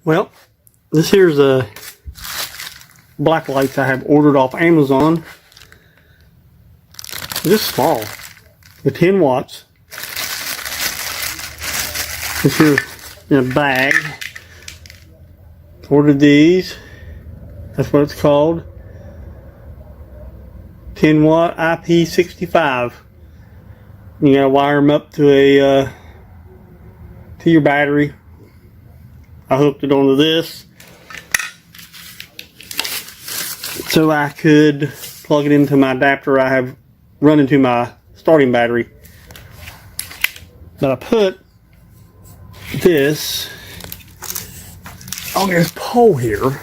Well, this here's a BlackLights I have ordered off Amazon. This small, the 10 watts. This here in a bag. Ordered these. That's what it's called. 10 watt IP65. You gotta wire them up to a to your battery. I hooked it onto this so I could plug it into my adapter I have running to my starting battery. But I put this on this pole here.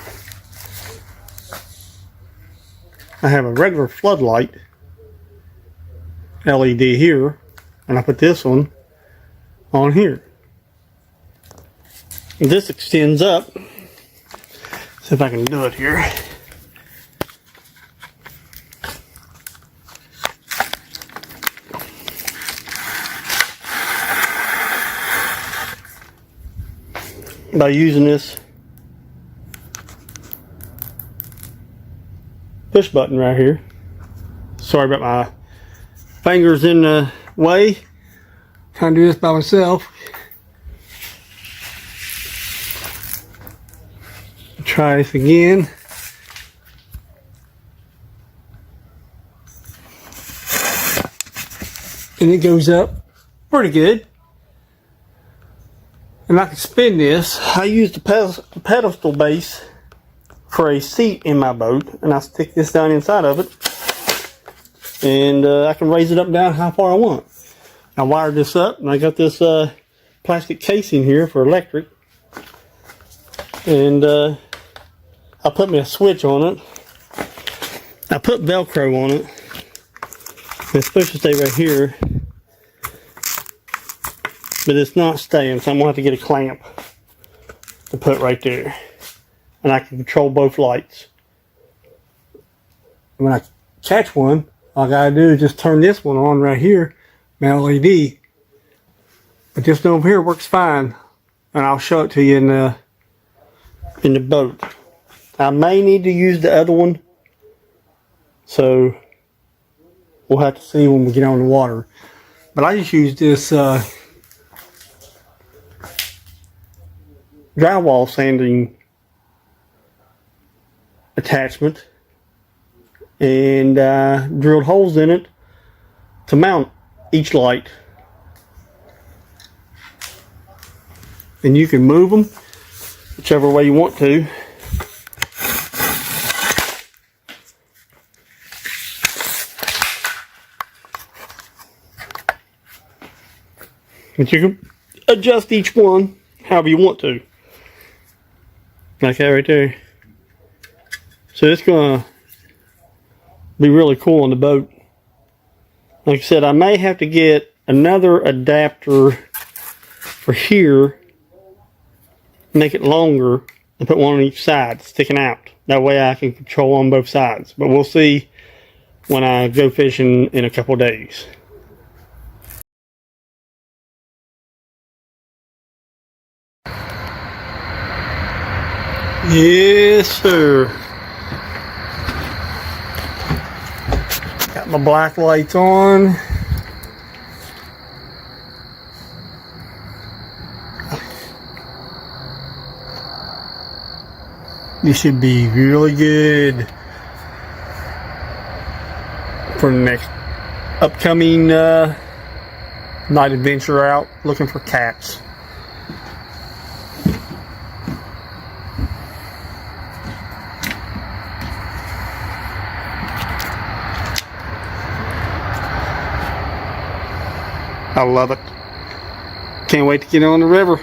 I have a regular floodlight LED here, and I put this one on here. This extends up. See if I can do it here. By using this push button right here. Sorry about my fingers in the way. Trying to do this by myself. Try this again. And it goes up pretty good. And I can spin this. I use the pedestal base for a seat in my boat, and I stick this down inside of it, and I can raise it up and down how far I want. I wired this up, and I got this plastic casing here for electric, and I put me a switch on it. I put Velcro on it. It's supposed to stay right here, but it's not staying, so I'm gonna have to get a clamp to put right there. And I can control both lights. When I catch one, all I gotta do is just turn this one on right here, my LED. But this one over here works fine, and I'll show it to you in the boat. I may need to use the other one, so we'll have to see when we get on the water. But I just use this drywall sanding attachment, and drilled holes in it to mount each light. And you can move them whichever way you want to. But you can adjust each one however you want to. Like that right there. So it's going to be really cool on the boat. Like I said, I may have to get another adapter for here, make it longer, and put one on each side sticking out. That way I can control on both sides. But we'll see when I go fishing in a couple days. Yes, sir. Got my BlackLights on. This should be really good for the next upcoming night adventure out looking for cats. I love it. Can't wait to get on the river.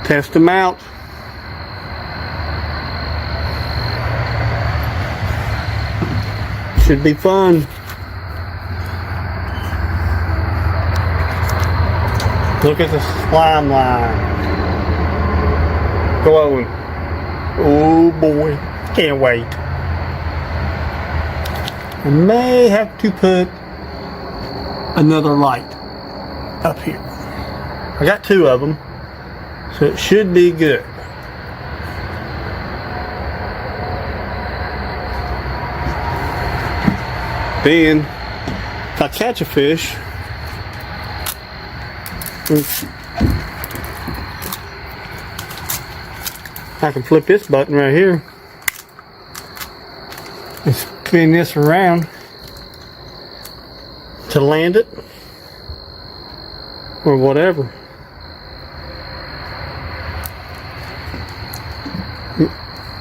Test them out. Should be fun. Look at the slime line. Glowing. Oh boy. Can't wait. I may have to put another light up here. I got two of them, So it should be good. Then, if I catch a fish, I can flip this button right here and spin this around to land it or whatever.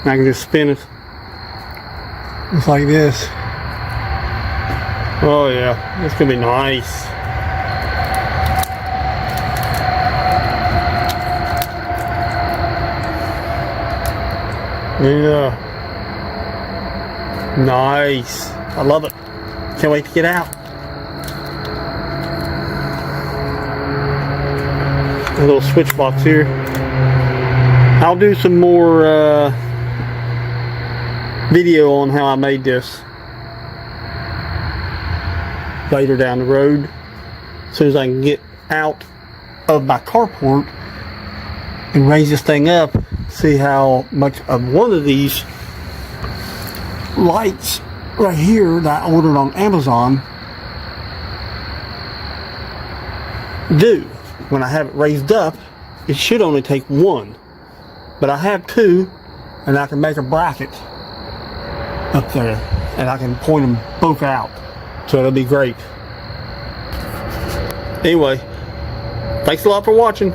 I can just spin it just like this. Oh yeah, it's gonna be nice. Yeah. Nice. I love it. Can't wait to get out. A little switch box here. I'll do some more video on how I made this later down the road, as soon as I can get out of my carport and raise this thing up, see how much of one of these lights right here that I ordered on Amazon do. When I have it raised up, it should only take one, but I have two, and I can make a bracket up there and I can point them both out, so it'll be great. Anyway, thanks a lot for watching.